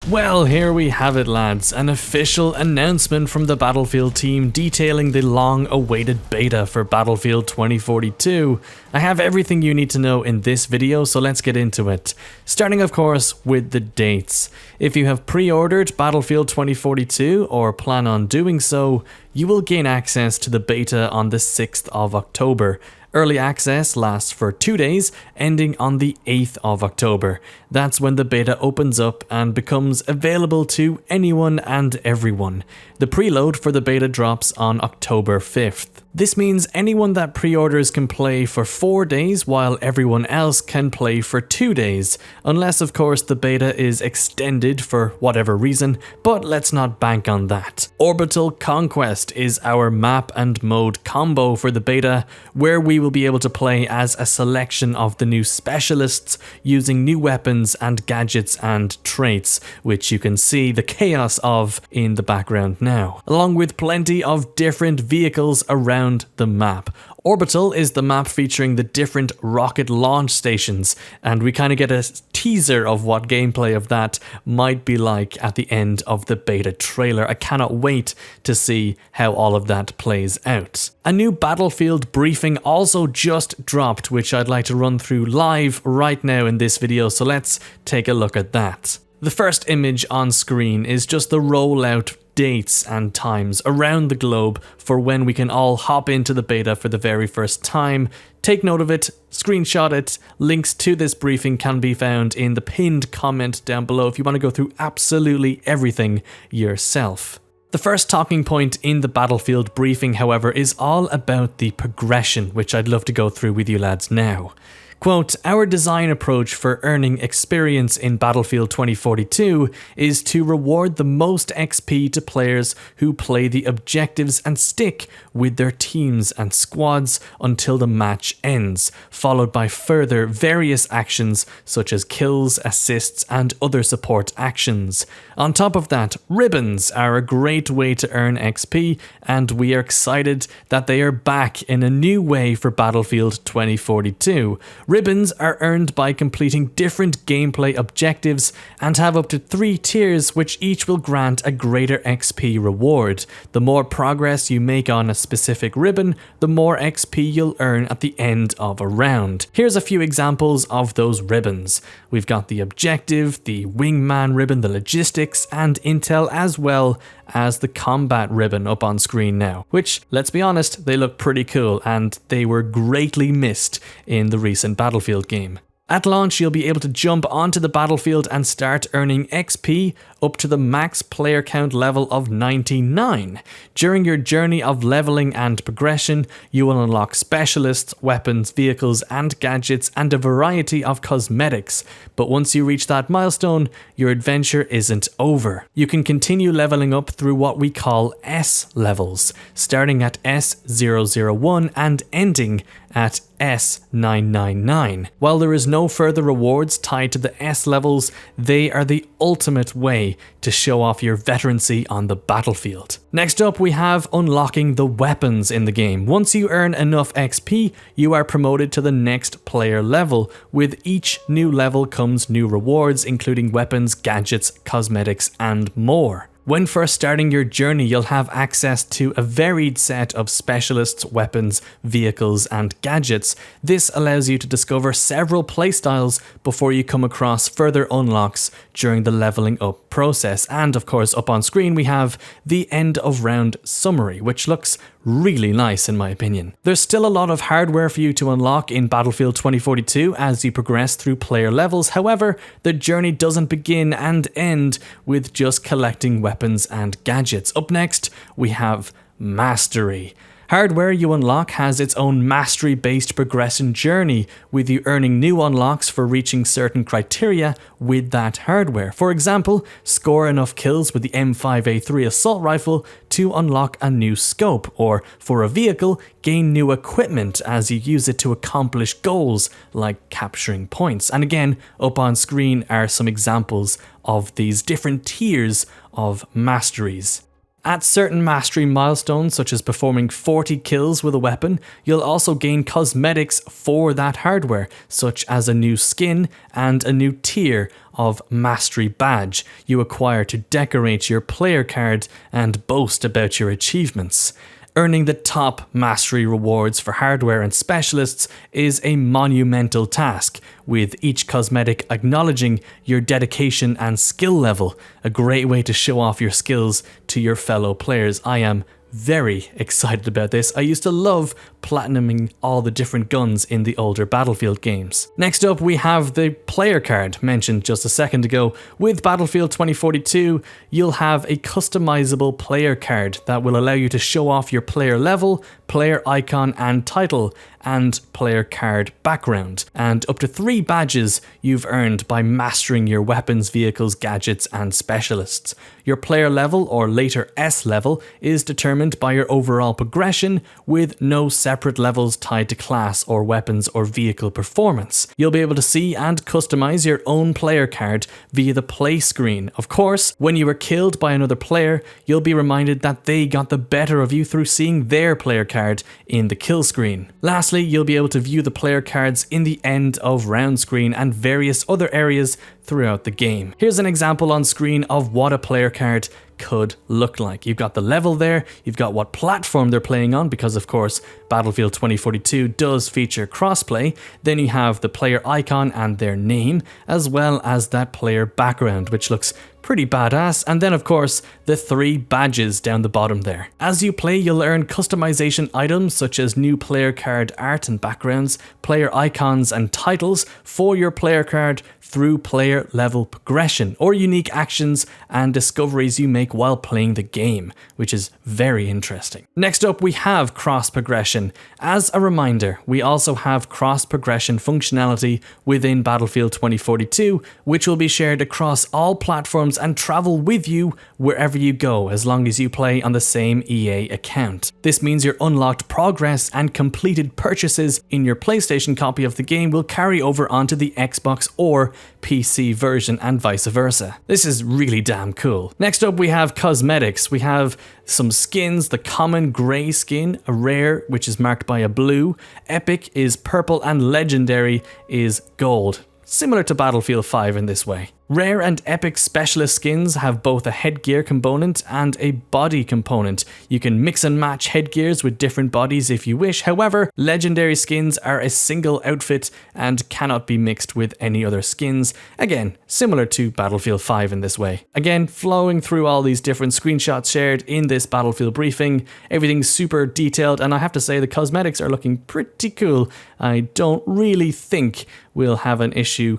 Well, here we have it, lads, an official announcement from the Battlefield team detailing the long-awaited beta for Battlefield 2042. I have everything you need to know in this video, so let's get into it. Starting, of course, with the dates. If you have pre-ordered Battlefield 2042 or plan on doing so, you will gain access to the beta on the 6th of October. Early access lasts for 2 days, ending on the 8th of October. That's when the beta opens up and becomes available to anyone and everyone. The preload for the beta drops on October 5th. This means anyone that pre-orders can play for 4 days while everyone else can play for 2 days, unless of course the beta is extended for whatever reason, but let's not bank on that. Orbital Conquest is our map and mode combo for the beta, where we will be able to play as a selection of the new specialists using new weapons and gadgets and traits, which you can see the chaos of in the background now, along with plenty of different vehicles around the map. Orbital is the map featuring the different rocket launch stations, and we kind of get a teaser of what gameplay of that might be like at the end of the beta trailer. I cannot wait to see how all of that plays out. A new Battlefield briefing also just dropped, which I'd like to run through live right now in this video, so let's take a look at that. The first image on screen is just the rollout dates and times around the globe for when we can all hop into the beta for the very first time. Take note of it, screenshot it. Links to this briefing can be found in the pinned comment down below if you want to go through absolutely everything yourself. The first talking point in the Battlefield briefing, however, is all about the progression, which I'd love to go through with you lads now. Quote, "Our design approach for earning experience in Battlefield 2042 is to reward the most XP to players who play the objectives and stick with their teams and squads until the match ends, followed by further various actions such as kills, assists, and other support actions. On top of that, ribbons are a great way to earn XP, and we are excited that they are back in a new way for Battlefield 2042. Ribbons are earned by completing different gameplay objectives and have up to 3 tiers, which each will grant a greater XP reward. The more progress you make on a specific ribbon, the more XP you'll earn at the end of a round. Here's a few examples of those ribbons. We've got the objective, the wingman ribbon, the logistics and intel, as well as the combat ribbon up on screen now, which, let's be honest, they look pretty cool and they were greatly missed in the recent Battlefield game. At launch, you'll be able to jump onto the battlefield and start earning XP up to the max player count level of 99. During your journey of leveling and progression, you will unlock specialists, weapons, vehicles, and gadgets, and a variety of cosmetics. But once you reach that milestone, your adventure isn't over. You can continue leveling up through what we call S levels, starting at S001 and ending at S999. While there is no further rewards tied to the S levels, they are the ultimate way to show off your veterancy on the battlefield. Next up, we have unlocking the weapons in the game. Once you earn enough XP, you are promoted to the next player level. With each new level comes new rewards, including weapons, gadgets, cosmetics, and more. When first starting your journey, you'll have access to a varied set of specialists, weapons, vehicles, and gadgets. This allows you to discover several playstyles before you come across further unlocks during the leveling up process. And of course, up on screen, we have the end of round summary, which looks really nice in my opinion. There's still a lot of hardware for you to unlock in Battlefield 2042 as you progress through player levels. However, the journey doesn't begin and end with just collecting weapons and gadgets. Up next, we have Mastery. Hardware you unlock has its own mastery-based progression journey, with you earning new unlocks for reaching certain criteria with that hardware. For example, score enough kills with the M5A3 assault rifle to unlock a new scope, or for a vehicle, gain new equipment as you use it to accomplish goals like capturing points. And again, up on screen are some examples of these different tiers of masteries. At certain mastery milestones, such as performing 40 kills with a weapon, you'll also gain cosmetics for that hardware, such as a new skin and a new tier of mastery badge you acquire to decorate your player card and boast about your achievements. Earning the top mastery rewards for hardware and specialists is a monumental task, with each cosmetic acknowledging your dedication and skill level, a great way to show off your skills to your fellow players. I am very excited about this. I used to love platinuming all the different guns in the older Battlefield games. Next up, we have the player card mentioned just a second ago. With Battlefield 2042, you'll have a customizable player card that will allow you to show off your player level, player icon and title, and player card background, and up to 3 badges you've earned by mastering your weapons, vehicles, gadgets, and specialists. Your player level, or later S level, is determined by your overall progression, with no separate levels tied to class or weapons or vehicle performance. You'll be able to see and customize your own player card via the play screen. Of course, when you are killed by another player, you'll be reminded that they got the better of you through seeing their player card in the kill screen. Lastly, you'll be able to view the player cards in the end of round screen and various other areas throughout the game. Here's an example on screen of what a player card could look like. You've got the level there, you've got what platform they're playing on, because of course Battlefield 2042 does feature crossplay. Then you have the player icon and their name, as well as that player background, which looks pretty badass, and then of course the 3 badges down the bottom there. As you play, you'll earn customization items such as new player card art and backgrounds, player icons and titles for your player card through player level progression, or unique actions and discoveries you make while playing the game, which is very interesting. Next up, we have cross progression. As a reminder, we also have cross progression functionality within Battlefield 2042, which will be shared across all platforms and travel with you wherever you go, as long as you play on the same EA account. This means your unlocked progress and completed purchases in your PlayStation copy of the game will carry over onto the Xbox or PC version and vice versa. This is really damn cool. Next up, we have cosmetics. We have some skins: the common grey skin, a rare which is marked by a blue, epic is purple, and legendary is gold. Similar to Battlefield 5 in this way. Rare and epic specialist skins have both a headgear component and a body component. You can mix and match headgears with different bodies if you wish. However, legendary skins are a single outfit and cannot be mixed with any other skins. Again, similar to Battlefield 5 in this way. Again, flowing through all these different screenshots shared in this Battlefield briefing, everything's super detailed, and I have to say the cosmetics are looking pretty cool. I don't really think we'll have an issue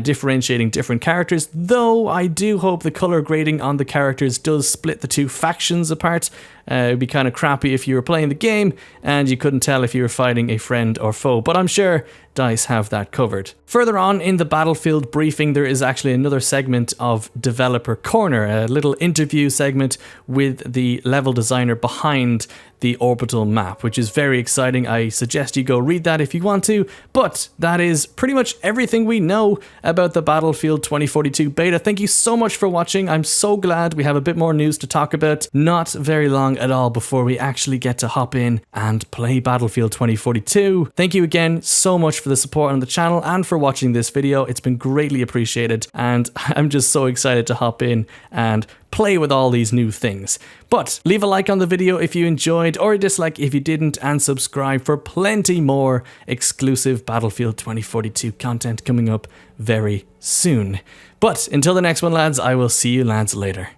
differentiating different characters, though I do hope the color grading on the characters does split the 2 factions apart. It'd be kind of crappy if you were playing the game and you couldn't tell if you were fighting a friend or foe, but I'm sure DICE have that covered. Further on in the Battlefield briefing, there is actually another segment of Developer Corner, a little interview segment with the level designer behind the orbital map, which is very exciting. I suggest you go read that if you want to, but that is pretty much everything we know about the Battlefield 2042 beta. Thank you so much for watching. I'm so glad we have a bit more news to talk about. Not very long at all before we actually get to hop in and play Battlefield 2042. Thank you again so much for the support on the channel and for watching this video. It's been greatly appreciated, and I'm just so excited to hop in and play with all these new things. But leave a like on the video if you enjoyed, or a dislike if you didn't, and subscribe for plenty more exclusive Battlefield 2042 content coming up very soon. But until the next one, lads, I will see you lads later.